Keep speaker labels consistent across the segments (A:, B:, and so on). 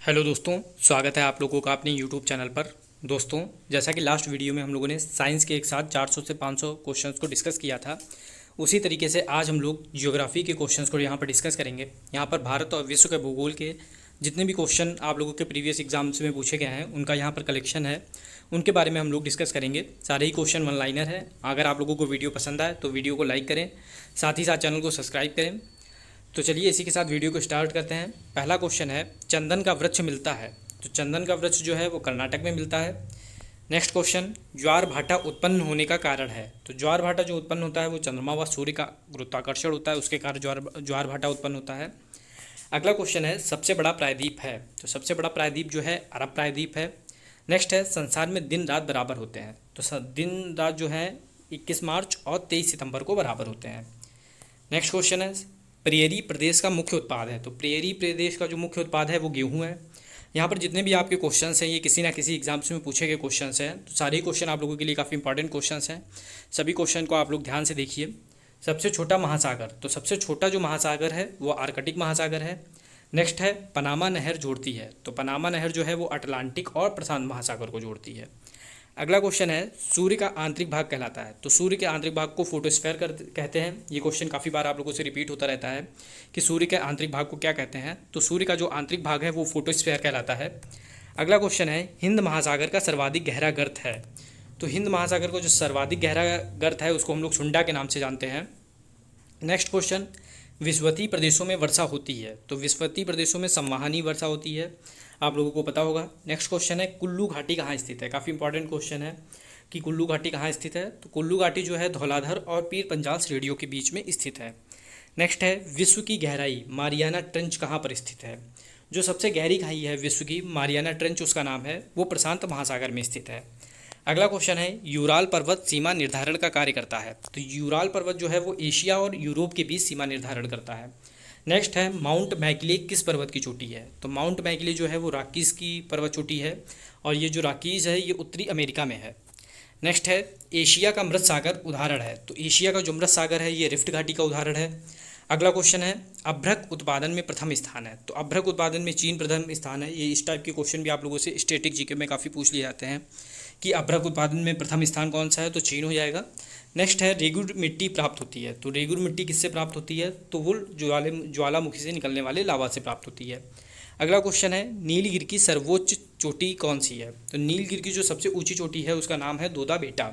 A: Hello दोस्तों, स्वागत है आप लोगों का अपने यूट्यूब चैनल पर। दोस्तों, जैसा कि लास्ट वीडियो में हम लोगों ने साइंस के एक साथ 400 से 500 क्वेश्चंस को डिस्कस किया था, उसी तरीके से आज हम लोग ज्योग्राफी के क्वेश्चंस को यहाँ पर डिस्कस करेंगे। यहाँ पर भारत और विश्व के भूगोल के जितने भी क्वेश्चन आप लोगों के प्रीवियस एग्जाम्स में पूछे गए हैं उनका यहाँ पर कलेक्शन है, उनके बारे में हम लोग डिस्कस करेंगे। सारे ही क्वेश्चन वन लाइनर है। अगर आप लोगों को वीडियो पसंद आए तो वीडियो को लाइक करें, साथ ही साथ चैनल को सब्सक्राइब करें। तो चलिए इसी के साथ वीडियो को स्टार्ट करते हैं। पहला क्वेश्चन है, चंदन का वृक्ष मिलता है। तो चंदन का वृक्ष जो है वो कर्नाटक में मिलता है। नेक्स्ट क्वेश्चन, ज्वार भाटा उत्पन्न होने का कारण है। तो ज्वार भाटा जो उत्पन्न होता है वो चंद्रमा व सूर्य का गुरुत्वाकर्षण होता है, उसके कारण ज्वार भाटा उत्पन्न होता है। अगला क्वेश्चन है, सबसे बड़ा प्रायद्वीप है। तो सबसे बड़ा प्रायद्वीप जो है अरब प्रायद्वीप है। नेक्स्ट है, संसार में दिन रात बराबर होते हैं। तो दिन रात जो है 21 मार्च और 23 सितंबर को बराबर होते हैं। नेक्स्ट क्वेश्चन है, प्रियरी प्रदेश का मुख्य उत्पाद है। तो प्रियरी प्रदेश का जो मुख्य उत्पाद है वो गेहूं है। यहाँ पर जितने भी आपके क्वेश्चंस हैं ये किसी ना किसी एग्जाम्स में पूछे गए क्वेश्चंस हैं, तो सारे क्वेश्चन आप लोगों के लिए काफ़ी इंपॉर्टेंट क्वेश्चंस हैं। सभी क्वेश्चन को आप लोग ध्यान से देखिए। सबसे छोटा महासागर, तो सबसे छोटा जो महासागर है वो आर्कटिक महासागर है। नेक्स्ट है, पनामा नहर जोड़ती है। तो पनामा नहर जो है वो अटलांटिक और प्रशांत महासागर को जोड़ती है। अगला क्वेश्चन है, सूर्य का आंतरिक भाग कहलाता है। तो सूर्य के आंतरिक भाग को फोटोस्फेयर कहते हैं। ये क्वेश्चन काफ़ी बार आप लोगों से रिपीट होता रहता है कि सूर्य के आंतरिक भाग को क्या कहते हैं। तो सूर्य का जो आंतरिक भाग है वो फोटोस्फेयर कहलाता है। अगला क्वेश्चन है, हिंद महासागर का सर्वाधिक गहरा गर्त है। तो हिंद महासागर का जो सर्वाधिक गहरा गर्त है उसको हम लोग सुंडा के नाम से जानते हैं। नेक्स्ट क्वेश्चन, विषुवतीय प्रदेशों में वर्षा होती है। तो विषुवतीय प्रदेशों में संवहनी वर्षा होती है, आप लोगों को पता होगा। नेक्स्ट क्वेश्चन है, कुल्लू घाटी कहाँ स्थित है। काफ़ी इंपॉर्टेंट क्वेश्चन है कि कुल्लू घाटी कहाँ स्थित है। तो कुल्लू घाटी जो है धौलाधर और पीर पंजाल श्रेणियों के बीच में स्थित है। नेक्स्ट है, विश्व की गहराई मारियाना ट्रेंच कहाँ पर स्थित है। जो सबसे गहरी खाई है विश्व की, मारियाना ट्रेंच उसका नाम है, वो प्रशांत महासागर में स्थित है। अगला क्वेश्चन है, यूराल पर्वत सीमा निर्धारण का कार्य करता है। तो यूराल पर्वत जो है वो एशिया और यूरोप के बीच सीमा निर्धारण करता है। नेक्स्ट है, माउंट मैकिले किस पर्वत की चोटी है। तो माउंट मैकिले जो है वो रॉकीज़ की पर्वत चोटी है, और ये जो रॉकीज़ है ये उत्तरी अमेरिका में है। नेक्स्ट है, एशिया का मृत सागर उदाहरण है। तो एशिया का जो मृत सागर है ये रिफ्ट घाटी का उदाहरण है। अगला क्वेश्चन है, अभ्रक उत्पादन में प्रथम स्थान है। तो अभ्रक उत्पादन में चीन प्रथम स्थान है। ये इस टाइप के क्वेश्चन भी आप लोगों से स्टैटिक जीके में काफ़ी पूछ लिए जाते हैं कि अभ्रक उत्पादन में प्रथम स्थान कौन सा है, तो चीन हो जाएगा। नेक्स्ट है, रेगुर मिट्टी प्राप्त होती है। तो रेगुर मिट्टी किससे प्राप्त होती है, तो वो ज्वालामुखी से निकलने वाले लावा से प्राप्त होती है। अगला क्वेश्चन है, नीलगिरी की सर्वोच्च चोटी कौन सी है। तो नीलगिरी की जो सबसे ऊंची चोटी है उसका नाम है दोदा बेटा।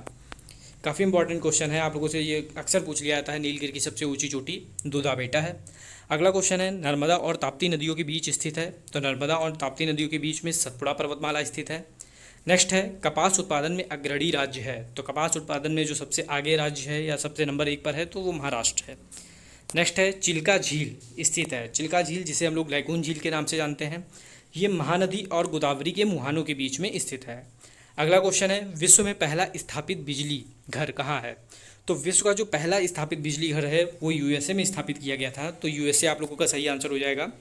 A: काफ़ी इंपॉर्टेंट क्वेश्चन है, आप लोगों से ये अक्सर पूछ लिया जाता है। नीलगिरी की सबसे ऊंची चोटी दोदा बेटा है। अगला क्वेश्चन है, नर्मदा और ताप्ती नदियों के बीच स्थित है। तो नर्मदा और ताप्ती नदियों के बीच में सतपुड़ा पर्वतमाला स्थित है। नेक्स्ट है, कपास उत्पादन में अग्रणी राज्य है। तो कपास उत्पादन में जो सबसे आगे राज्य है या सबसे नंबर 1 पर है तो वो महाराष्ट्र है। नेक्स्ट है, चिल्का झील स्थित है। चिल्का झील जिसे हम लोग लैगून झील के नाम से जानते हैं, ये महानदी और गोदावरी के मुहानों के बीच में स्थित है। अगला क्वेश्चन है, विश्व में पहला स्थापित बिजली घर कहाँ है। तो विश्व का जो पहला स्थापित बिजली घर है वो यूएसए में स्थापित किया गया था। तो यूएसए आप लोगों का सही आंसर हो जाएगा।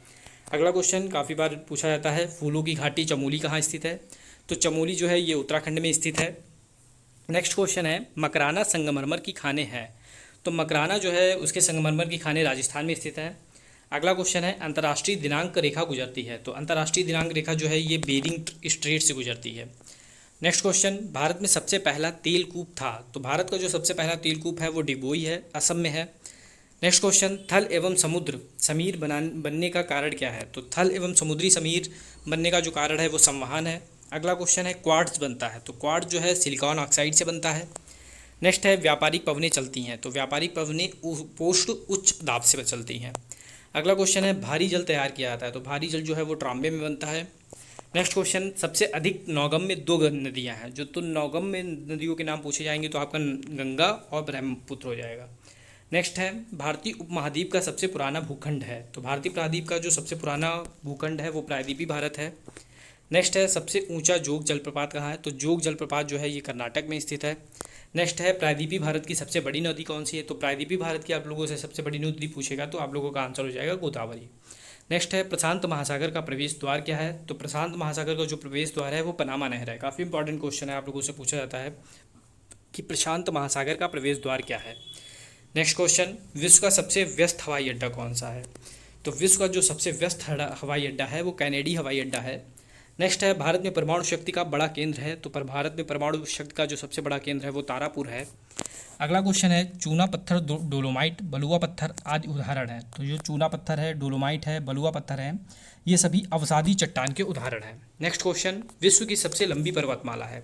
A: अगला क्वेश्चन काफ़ी बार पूछा जाता है, फूलों की घाटी चमोली कहाँ स्थित है। तो चमोली जो है ये उत्तराखंड में स्थित है। नेक्स्ट क्वेश्चन है, मकराना संगमरमर की खाने हैं। तो मकराना जो है उसके संगमरमर की खाने राजस्थान में स्थित है। अगला क्वेश्चन है, अंतर्राष्ट्रीय दिनांक रेखा गुजरती है। तो अंतर्राष्ट्रीय दिनांक रेखा जो है ये बेरिंग स्ट्रेट से गुजरती है। नेक्स्ट क्वेश्चन, भारत में सबसे पहला तेलकूप था। तो भारत का जो सबसे पहला तेलकूप है वो डिगबोई है, असम में है। नेक्स्ट क्वेश्चन, थल एवं समुद्र समीर बनने का कारण क्या है। तो थल एवं समुद्री समीर बनने का जो कारण है वो संवहन है। अगला क्वेश्चन है, क्वार्ट्ज बनता है। तो क्वार्ट्ज जो है सिलिकॉन ऑक्साइड से बनता है। नेक्स्ट है, व्यापारिक पवनें चलती हैं। तो व्यापारिक पवनें पोस्ट उच्च दाब से चलती हैं। अगला क्वेश्चन है, भारी जल तैयार किया जाता है। तो भारी जल जो है वो ट्राम्बे में बनता है। नेक्स्ट क्वेश्चन, सबसे अधिक नौगम्य में 2 नदियाँ हैं। जो तो नौगम्य नदियों के नाम पूछे जाएंगे तो आपका गंगा और ब्रह्मपुत्र हो जाएगा। नेक्स्ट है, भारतीय उपमहाद्वीप का सबसे पुराना भूखंड है। तो भारतीय प्रायद्वीप का जो सबसे पुराना भूखंड है वो प्रायद्वीपी भारत है। नेक्स्ट है, सबसे ऊंचा जोग जलप्रपात कहाँ है। तो जोग जलप्रपात जो है ये कर्नाटक में स्थित है। नेक्स्ट है, प्रायद्वीपी भारत की सबसे बड़ी नदी कौन सी है। तो प्रायद्वीपी भारत की आप लोगों से सबसे बड़ी नदी पूछेगा तो आप लोगों का आंसर हो जाएगा गोदावरी। नेक्स्ट है, प्रशांत महासागर का प्रवेश द्वार क्या है। तो प्रशांत महासागर का जो प्रवेश द्वार है वो पनामा नहर है। काफ़ी इंपॉर्टेंट क्वेश्चन है, आप लोगों से पूछा जाता है कि प्रशांत महासागर का प्रवेश द्वार क्या है। नेक्स्ट क्वेश्चन, विश्व का सबसे व्यस्त हवाई अड्डा कौन सा है। तो विश्व का जो सबसे व्यस्त हवाई अड्डा है वो कैनेडी हवाई अड्डा है। नेक्स्ट है भारत में परमाणु शक्ति का बड़ा केंद्र है, तो पर भारत में परमाणु शक्ति का जो सबसे बड़ा केंद्र है वो तारापुर है। अगला क्वेश्चन है चूना पत्थर, डोलोमाइट, बलुआ पत्थर आदि उदाहरण है। तो जो चूना पत्थर है, डोलोमाइट है, बलुआ पत्थर है, ये सभी अवसादी चट्टान के उदाहरण हैं। नेक्स्ट क्वेश्चन, विश्व की सबसे लंबी पर्वतमाला है।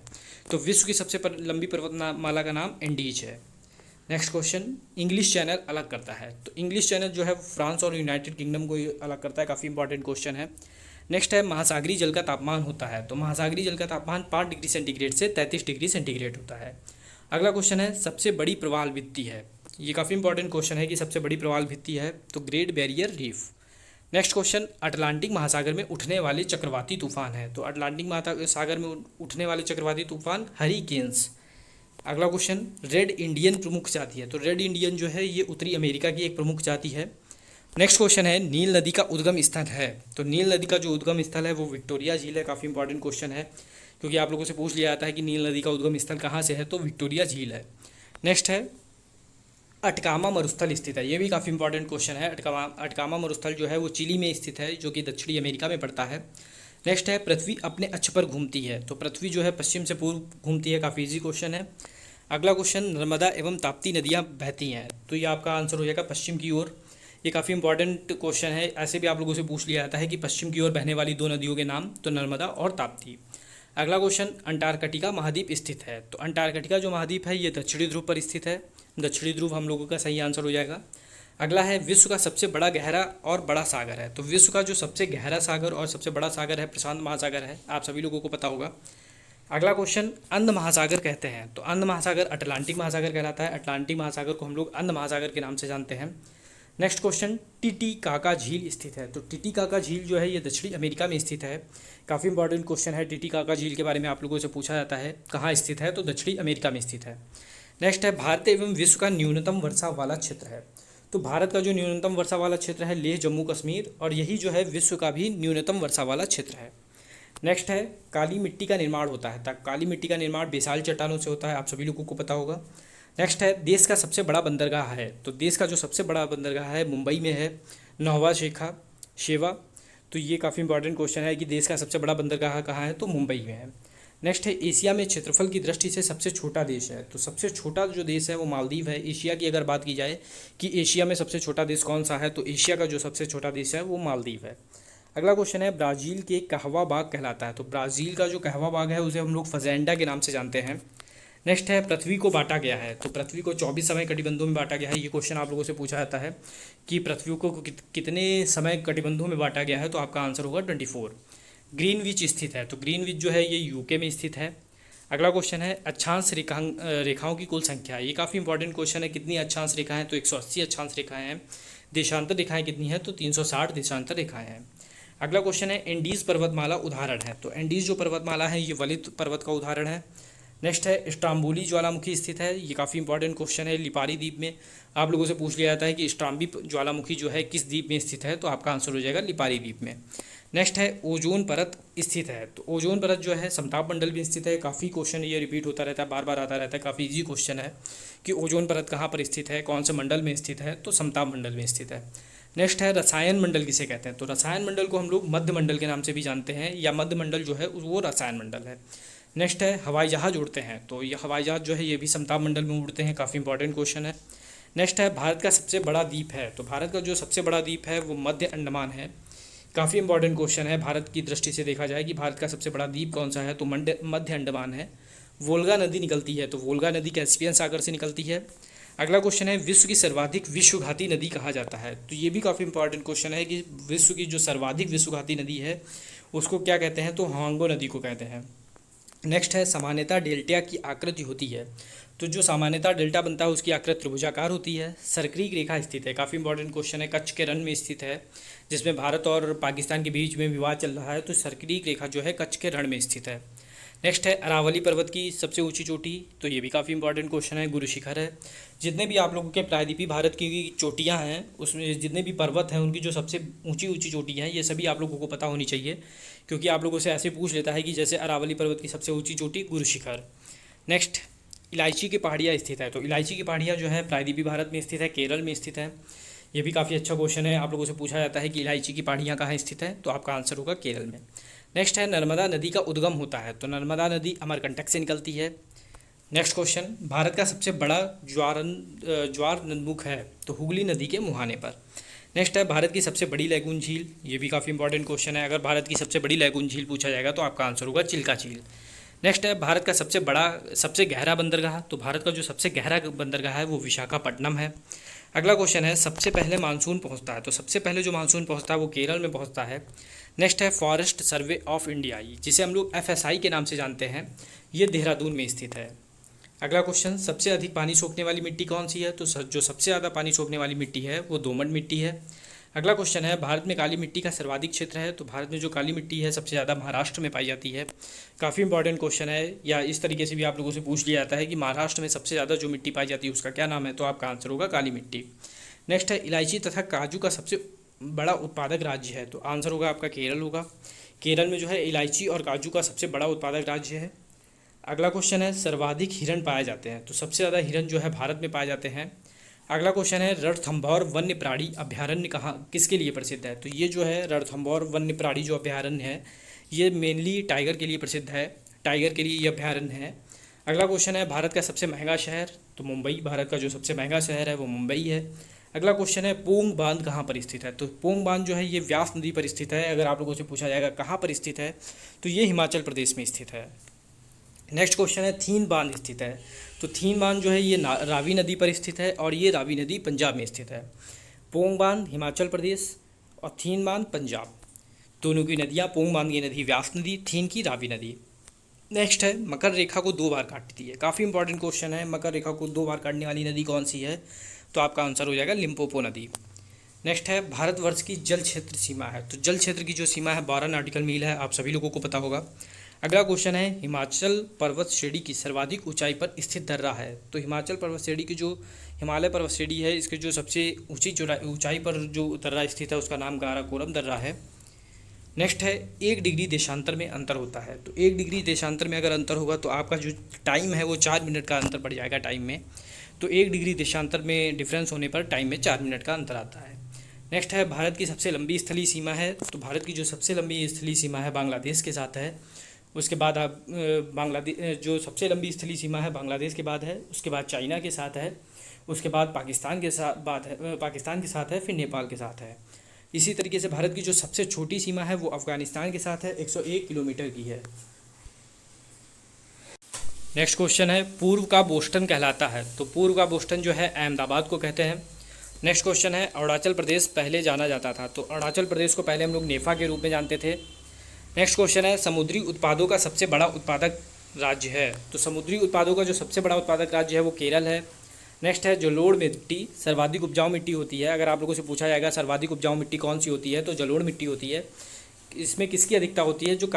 A: तो विश्व की सबसे लंबी पर्वतमाला का नाम एंडीज है। नेक्स्ट क्वेश्चन, इंग्लिश चैनल अलग करता है। तो इंग्लिश चैनल जो है फ्रांस और यूनाइटेड किंगडम को अलग करता है, काफ़ी इंपॉर्टेंट क्वेश्चन है। नेक्स्ट है महासागरीय जल का तापमान होता है। तो महासागरीय जल का तापमान 5 डिग्री सेंटीग्रेड से 33 डिग्री सेंटीग्रेड होता है। अगला क्वेश्चन है सबसे बड़ी प्रवाल भित्ति है। ये काफ़ी इंपॉर्टेंट क्वेश्चन है कि सबसे बड़ी प्रवाल भित्ति है तो great barrier reef. Next question, Atlantic महासागर में उठने वाले चक्रवाती तूफान है। तो अटलांटिक महासागर में उठने वाले चक्रवाती तूफान हरिकेन्स। अगला क्वेश्चन, रेड इंडियन प्रमुख जाति है। तो रेड इंडियन जो है ये उत्तरी अमेरिका की एक प्रमुख जाति है। नेक्स्ट क्वेश्चन है नील नदी का उद्गम स्थल है। तो नील नदी का जो उद्गम स्थल है वो विक्टोरिया झील है। काफ़ी इंपॉर्टेंट क्वेश्चन है क्योंकि आप लोगों से पूछ लिया जाता है कि नील नदी का उद्गम स्थल कहाँ से है, तो विक्टोरिया झील है। नेक्स्ट है अटकामा मरुस्थल स्थित है। ये भी काफ़ी इंपॉर्टेंट क्वेश्चन है। अटकामा मरुस्थल जो है वो चिली में स्थित है जो कि दक्षिणी अमेरिका में पड़ता है। नेक्स्ट है पृथ्वी अपने अक्ष पर घूमती है। तो पृथ्वी जो है पश्चिम से पूर्व घूमती है, काफ़ी इजी क्वेश्चन है। अगला क्वेश्चन, नर्मदा एवं ताप्ती नदियाँ बहती हैं। तो ये आपका आंसर हो जाएगा पश्चिम की ओर। ये काफ़ी इंपॉर्टेंट क्वेश्चन है। ऐसे भी आप लोगों से पूछ लिया जाता है कि पश्चिम की ओर बहने वाली 2 नदियों के नाम, तो नर्मदा और ताप्ती। अगला क्वेश्चन, अंटार्कटिका महाद्वीप स्थित है। तो अंटार्कटिका जो महाद्वीप है ये दक्षिणी ध्रुव पर स्थित है। दक्षिणी ध्रुव हम लोगों का सही आंसर हो जाएगा। अगला है विश्व का सबसे बड़ा गहरा और बड़ा सागर है। तो विश्व का जो सबसे गहरा सागर और सबसे बड़ा सागर है प्रशांत महासागर है, आप सभी लोगों को पता होगा। अगला क्वेश्चन, अंध महासागर कहते हैं। तो अंध महासागर अटलांटिक महासागर कहलाता है। अटलांटिक महासागर को हम लोग अंध महासागर के नाम से जानते हैं। नेक्स्ट क्वेश्चन, टिटिकाका झील स्थित है। तो टिटिकाका झील जो है ये दक्षिणी अमेरिका में स्थित है। काफ़ी इंपॉर्टेंट क्वेश्चन है। टिटिकाका झील के बारे में आप लोगों से पूछा जाता है कहाँ स्थित है, तो दक्षिणी अमेरिका में स्थित है। नेक्स्ट है भारत एवं विश्व का न्यूनतम वर्षा वाला क्षेत्र है। तो भारत का जो न्यूनतम वर्षा वाला क्षेत्र है लेह जम्मू कश्मीर, और यही जो है विश्व का भी न्यूनतम वर्षा वाला क्षेत्र है। नेक्स्ट है काली मिट्टी का निर्माण होता है। काली मिट्टी का निर्माण बेसाल चट्टानों से होता है, आप सभी लोगों को पता होगा। नेक्स्ट है देश का सबसे बड़ा बंदरगाह है। तो देश का जो सबसे बड़ा बंदरगाह है मुंबई में है, नौवा शेवा। तो ये काफ़ी इंपॉर्टेंट क्वेश्चन है कि देश का सबसे बड़ा बंदरगाह कहाँ है, तो मुंबई में है। नेक्स्ट है एशिया में क्षेत्रफल की दृष्टि से सबसे छोटा देश है। तो सबसे छोटा जो देश है वो मालदीव है। एशिया की अगर बात की जाए कि एशिया में सबसे छोटा देश कौन सा है, तो एशिया का जो सबसे छोटा देश है वो मालदीव है। अगला क्वेश्चन है ब्राज़ील के कहवा बाग कहलाता है। तो ब्राज़ील का जो कहवा बाग है उसे हम लोग फजेंडा के नाम से जानते हैं। नेक्स्ट है पृथ्वी को बांटा गया है। तो पृथ्वी को 24 समय कटिबंधों में बांटा गया है। ये क्वेश्चन आप लोगों से पूछा जाता है कि पृथ्वी को कितने समय कटिबंधों में बांटा गया है, तो आपका आंसर होगा 24। ग्रीनविच स्थित है। तो ग्रीनविच जो है ये यूके में स्थित है। अगला क्वेश्चन है अक्षांश रेखाओं की कुल संख्या। ये काफ़ी इंपॉर्टेंट क्वेश्चन है। कितनी अक्षांश रेखाएं हैं, तो 180 अक्षांश रेखाएं हैं। देशांतर रेखाएं कितनी हैं, तो 360 देशांतर रेखाएं हैं। अगला क्वेश्चन है एंडीज पर्वतमाला उदाहरण है। तो एंडीज जो पर्वतमाला है ये वलित पर्वत का उदाहरण है। नेक्स्ट है इस्तांबुली ज्वालामुखी स्थित है। ये काफ़ी इंपॉर्टेंट क्वेश्चन है। लिपारी द्वीप में आप लोगों से पूछ लिया जाता है कि इस्तांबुली ज्वालामुखी जो है किस द्वीप में स्थित है, तो आपका आंसर हो जाएगा लिपारी द्वीप में। नेक्स्ट है ओजोन परत स्थित है। तो ओजोन परत जो है समताप मंडल में स्थित है। काफ़ी क्वेश्चन ये रिपीट होता रहता है, बार बार आता रहता है। काफ़ी इजी क्वेश्चन है कि ओजोन परत कहाँ पर स्थित है, कौन से मंडल में स्थित है, तो समताप मंडल में स्थित है। नेक्स्ट है रसायन मंडल किसे कहते हैं। तो रसायन मंडल को हम लोग मध्य मंडल के नाम से भी जानते हैं, या मध्य मंडल जो है वो रसायन मंडल है। नेक्स्ट है हवाई जहाज़ उड़ते हैं। तो ये हवाई जहाज़ जो है ये भी समताप मंडल में उड़ते हैं। काफ़ी इंपॉर्टेंट क्वेश्चन है। नेक्स्ट है भारत का सबसे बड़ा द्वीप है। तो भारत का जो सबसे बड़ा द्वीप है वो मध्य अंडमान है। काफ़ी इंपॉर्टेंट क्वेश्चन है। भारत की दृष्टि से देखा जाए कि भारत का सबसे बड़ा द्वीप कौन सा है, तो मध्य अंडमान है। वोल्गा नदी निकलती है। तो वोल्गा नदी कैस्पियन सागर से निकलती है। अगला क्वेश्चन है विश्व की सर्वाधिक विश्वघाती नदी कहा जाता है। तो ये भी काफ़ी इंपॉर्टेंट क्वेश्चन है कि विश्व की जो सर्वाधिक विश्वघाती नदी है उसको क्या कहते हैं, तो हांगो नदी को कहते हैं। नेक्स्ट है सामान्यतः डेल्टा की आकृति होती है। तो जो सामान्यतः डेल्टा बनता है उसकी आकृति त्रिभुजाकार होती है। सर्करीय रेखा स्थित है। काफ़ी इंपॉर्टेंट क्वेश्चन है। कच्छ के रण में स्थित है, जिसमें भारत और पाकिस्तान के बीच में विवाद चल रहा है। तो सर्करीय रेखा जो है कच्छ के रण में स्थित है। नेक्स्ट है अरावली पर्वत की सबसे ऊंची चोटी। तो ये भी काफ़ी इंपॉर्टेंट क्वेश्चन है, गुरु शिखर है। जितने भी आप लोगों के प्रायद्वीपीय भारत की चोटियाँ हैं उसमें जितने भी पर्वत हैं उनकी जो सबसे ऊंची ऊंची चोटियाँ हैं ये सभी आप लोगों को पता होनी चाहिए, क्योंकि आप लोगों से ऐसे पूछ लेता है कि जैसे अरावली पर्वत की सबसे ऊँची चोटी गुरु शिखर। नेक्स्ट इलायची की पहाड़ियाँ स्थित है। तो इलायची की पहाड़ियाँ जो है प्रायद्वीपीय भारत में स्थित है, केरल में स्थित है। ये भी काफ़ी अच्छा क्वेश्चन है, आप लोगों से पूछा जाता है कि इलायची की पहाड़ियाँ कहाँ स्थित है, तो आपका आंसर होगा केरल में। नेक्स्ट है नर्मदा नदी का उद्गम होता है, तो नर्मदा नदी अमरकंटक से निकलती है। नेक्स्ट क्वेश्चन, भारत का सबसे बड़ा ज्वार नदमुख है, तो हुगली नदी के मुहाने पर। नेक्स्ट है भारत की सबसे बड़ी लैगून झील, ये भी काफ़ी इंपॉर्टेंट क्वेश्चन है, अगर भारत की सबसे बड़ी लैगून झील पूछा जाएगा तो आपका आंसर होगा चिल्का झील। नेक्स्ट है भारत का सबसे गहरा बंदरगाह, तो भारत का जो सबसे गहरा बंदरगाह है वो विशाखापट्टनम है। अगला क्वेश्चन है सबसे पहले मानसून पहुंचता है, तो सबसे पहले जो मानसून पहुंचता है वो केरल में पहुंचता है। नेक्स्ट है फॉरेस्ट सर्वे ऑफ इंडिया, जिसे हम लोग FSI के नाम से जानते हैं, ये देहरादून में स्थित है। अगला क्वेश्चन, सबसे अधिक पानी सोखने वाली मिट्टी कौन सी है, तो जो सबसे ज़्यादा पानी सोखने वाली मिट्टी है वो दोमट मिट्टी है। अगला क्वेश्चन है भारत में काली मिट्टी का सर्वाधिक क्षेत्र है, तो भारत में जो काली मिट्टी है सबसे ज़्यादा महाराष्ट्र में पाई जाती है। काफ़ी इंपॉर्टेंट क्वेश्चन है, या इस तरीके से भी आप लोगों से पूछ लिया जाता है कि महाराष्ट्र में सबसे ज़्यादा जो मिट्टी पाई जाती है उसका क्या नाम है, तो आपका आंसर होगा काली मिट्टी। नेक्स्ट है इलायची तथा काजू का सबसे बड़ा उत्पादक राज्य है, तो आंसर होगा आपका केरल होगा। केरल में जो है इलायची और काजू का सबसे बड़ा उत्पादक राज्य है। अगला क्वेश्चन है सर्वाधिक हिरण पाए जाते हैं, तो सबसे ज़्यादा हिरण जो है भारत में पाए जाते हैं। अगला क्वेश्चन है रणथंभौर वन्य प्राणी अभयारण्य कहाँ किसके लिए प्रसिद्ध है, तो ये जो है रणथंभौर वन्य प्राणी जो अभयारण्य है ये मेनली टाइगर के लिए प्रसिद्ध है, टाइगर के लिए ये अभयारण्य है। अगला क्वेश्चन है भारत का सबसे महंगा शहर, तो मुंबई, भारत का जो सबसे महंगा शहर है वो मुंबई है। अगला क्वेश्चन है पोंग बांध कहाँ पर स्थित है, तो पोंग बांध जो है ये व्यास नदी पर स्थित है। अगर आप लोगों से पूछा जाएगा कहाँ पर स्थित है, तो ये हिमाचल प्रदेश में स्थित है। नेक्स्ट क्वेश्चन है थीन बांध स्थित है, तो थीन बांध जो है ये रावी नदी पर स्थित है और ये रावी नदी पंजाब में स्थित है। पोंग बांध हिमाचल प्रदेश और थीन बांध पंजाब, दोनों की नदियाँ, पोंग बांध की नदी व्यास नदी, थीन की रावी नदी। नेक्स्ट है मकर रेखा को 2 बार काटती है, काफ़ी इंपॉर्टेंट क्वेश्चन है, मकर रेखा को 2 बार काटने वाली नदी कौन सी है, तो आपका आंसर हो जाएगा लिम्पोपो नदी। नेक्स्ट है भारतवर्ष की जल क्षेत्र सीमा है, तो जल क्षेत्र की जो सीमा है 12 नॉटिकल मील है, आप सभी लोगों को पता होगा। अगला क्वेश्चन है हिमाचल पर्वत श्रेणी की सर्वाधिक ऊंचाई पर स्थित दर्रा है, तो हिमाचल पर्वत श्रेणी की जो हिमालय पर्वत श्रेणी है इसके जो सबसे ऊंचाई पर जो दर्रा स्थित है उसका नाम काराकोरम दर्रा है। नेक्स्ट है 1 डिग्री देशांतर में अंतर होता है, तो 1 डिग्री देशांतर में अगर अंतर होगा तो आपका जो टाइम है वो 4 मिनट का अंतर पड़ जाएगा टाइम में, तो 1 डिग्री देशांतर में डिफरेंस होने पर टाइम में 4 मिनट का अंतर आता है। नेक्स्ट है भारत की सबसे लंबी स्थलीय सीमा है, तो भारत की जो सबसे लंबी स्थलीय सीमा है बांग्लादेश के साथ है। उसके बाद आप बांग्लादेश जो सबसे लंबी स्थलीय सीमा है बांग्लादेश के बाद है, उसके बाद चाइना के साथ है, उसके बाद पाकिस्तान के साथ है, फिर नेपाल के साथ है। इसी तरीके से भारत की जो सबसे छोटी सीमा है वो अफगानिस्तान के साथ है, 101 किलोमीटर की है। नेक्स्ट क्वेश्चन है पूर्व का बोस्टन कहलाता है, तो पूर्व का बोस्टन जो है अहमदाबाद को कहते हैं। नेक्स्ट क्वेश्चन है अरुणाचल प्रदेश पहले जाना जाता था, तो अरुणाचल प्रदेश को पहले हम लोग नेफा के रूप में जानते थे। नेक्स्ट क्वेश्चन है समुद्री उत्पादों का सबसे बड़ा उत्पादक राज्य है, तो समुद्री उत्पादों का जो सबसे बड़ा उत्पादक राज्य है वो केरल है। नेक्स्ट है जलोढ़ मिट्टी सर्वाधिक उपजाऊ मिट्टी होती है, अगर आप लोगों से पूछा जाएगा सर्वाधिक उपजाऊ मिट्टी कौन सी होती है, तो जलोढ़ मिट्टी होती है। इसमें किसकी अधिकता होती है, जो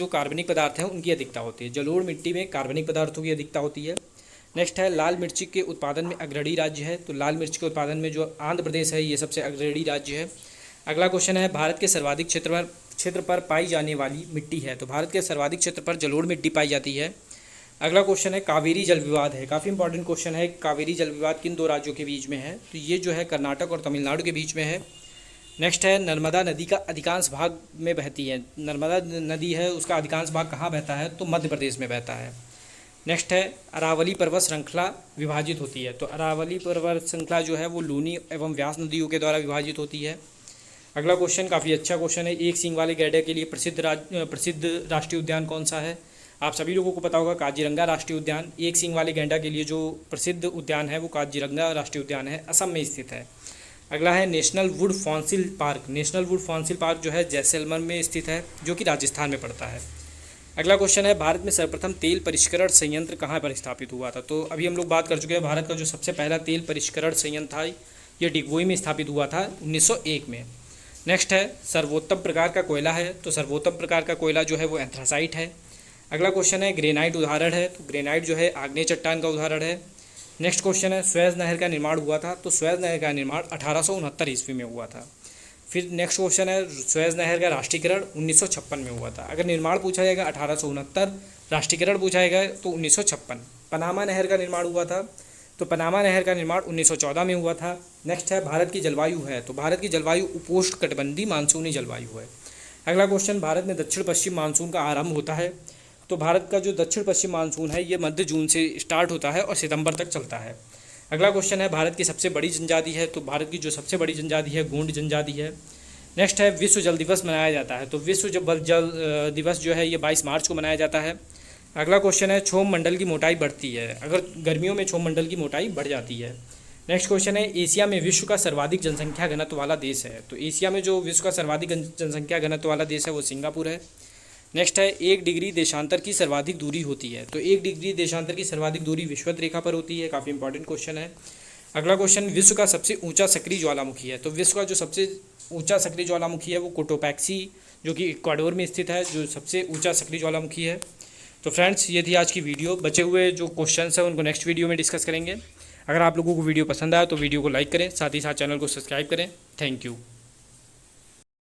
A: कार्बनिक पदार्थ हैं उनकी अधिकता होती है, जलोढ़ मिट्टी में कार्बनिक पदार्थों की अधिकता होती है। नेक्स्ट है लाल मिर्ची के उत्पादन में अग्रणी राज्य है, तो लाल मिर्च के उत्पादन में जो आंध्र प्रदेश है ये सबसे अग्रणी राज्य है। अगला क्वेश्चन है भारत के सर्वाधिक क्षेत्र पर पाई जाने वाली मिट्टी है, तो भारत के सर्वाधिक क्षेत्र पर जलोढ़ मिट्टी पाई जाती है। अगला क्वेश्चन है कावेरी जल विवाद है, काफ़ी इंपॉर्टेंट क्वेश्चन है, कावेरी जल विवाद किन 2 राज्यों के बीच में है, तो ये जो है कर्नाटक और तमिलनाडु के बीच में है। नेक्स्ट है नर्मदा नदी का अधिकांश भाग में बहती है, नर्मदा नदी है उसका अधिकांश भाग कहाँ बहता है, तो मध्य प्रदेश में बहता है। नेक्स्ट है अरावली पर्वत श्रृंखला विभाजित होती है, तो अरावली पर्वत श्रृंखला जो है वो लूनी एवं व्यास नदियों के द्वारा विभाजित होती है। अगला क्वेश्चन काफ़ी अच्छा क्वेश्चन है, एक सींग वाले गैंडे के लिए प्रसिद्ध राष्ट्रीय उद्यान कौन सा है, आप सभी लोगों को पता होगा काजीरंगा राष्ट्रीय उद्यान। एक सींग वाले गैंडा के लिए जो प्रसिद्ध उद्यान है वो काजीरंगा राष्ट्रीय उद्यान है, असम में स्थित है। अगला है national would fossil park, national would fossil park जो है जैसलमेर में स्थित है जो कि राजस्थान में पड़ता है। अगला क्वेश्चन है भारत में सर्वप्रथम तेल परिष्करण संयंत्र कहाँ पर स्थापित हुआ था, तो अभी हम लोग बात कर चुके हैं भारत का जो सबसे पहला तेल परिष्करण संयंत्र था ये डिगबोई में स्थापित हुआ था 1901 में। नेक्स्ट है सर्वोत्तम प्रकार का कोयला है, तो सर्वोत्तम प्रकार का कोयला जो है वो एंथ्रासाइट है। अगला क्वेश्चन है ग्रेनाइट उदाहरण है, तो ग्रेनाइट जो है आग्नेय चट्टान का उदाहरण है। नेक्स्ट क्वेश्चन है स्वेज नहर का निर्माण हुआ था, तो स्वेज नहर का निर्माण 1869 ईस्वी में हुआ था। फिर नेक्स्ट क्वेश्चन है स्वेज नहर का राष्ट्रीयकरण 1956 में हुआ था, अगर निर्माण पूछा जाएगा 1869, राष्ट्रीयकरण पूछा जाएगा तो 1956। पनामा नहर का निर्माण हुआ था तो पनामा नहर का निर्माण 1914 में हुआ था। नेक्स्ट है भारत की जलवायु है, तो भारत की जलवायु उपोष्ण कटिबंधीय मानसूनी जलवायु है। अगला क्वेश्चन, भारत में दक्षिण पश्चिम मानसून का आरंभ होता है। तो भारत का जो दक्षिण पश्चिम मानसून है ये मध्य जून से स्टार्ट होता है और सितंबर तक चलता है। अगला क्वेश्चन है, भारत की सबसे बड़ी जनजाति है। तो भारत की जो सबसे बड़ी जनजाति है गोंड जनजाति है। नेक्स्ट है, विश्व जल दिवस मनाया जाता है। तो विश्व जल दिवस जो है ये 22 मार्च को मनाया जाता है। अगला क्वेश्चन है, क्षोभ मंडल की मोटाई बढ़ती है, अगर गर्मियों में क्षोभ मंडल की मोटाई बढ़ जाती है। नेक्स्ट क्वेश्चन है, एशिया में विश्व का सर्वाधिक जनसंख्या घनत्व वाला देश है। तो एशिया में जो विश्व का सर्वाधिक जनसंख्या घनत्व वाला देश है वो सिंगापुर है। नेक्स्ट है, 1 डिग्री देशांतर की सर्वाधिक दूरी होती है। तो 1 डिग्री देशांतर की सर्वाधिक दूरी विषुवत रेखा पर होती है, काफ़ी इंपॉर्टेंट क्वेश्चन है। अगला क्वेश्चन, विश्व का सबसे ऊंचा सक्रिय ज्वालामुखी है। तो विश्व का जो सबसे ऊंचा सक्रिय ज्वालामुखी है वो कोटोपैक्सी जो कि इक्वाडोर में स्थित है, जो सबसे ऊंचा सक्रिय ज्वालामुखी है। तो फ्रेंड्स ये थी आज की वीडियो। बचे हुए जो क्वेश्चंस हैं उनको नेक्स्ट वीडियो में डिस्कस करेंगे। अगर आप लोगों को वीडियो पसंद आया तो वीडियो को लाइक करें, साथ ही साथ चैनल को सब्सक्राइब करें। Thank you.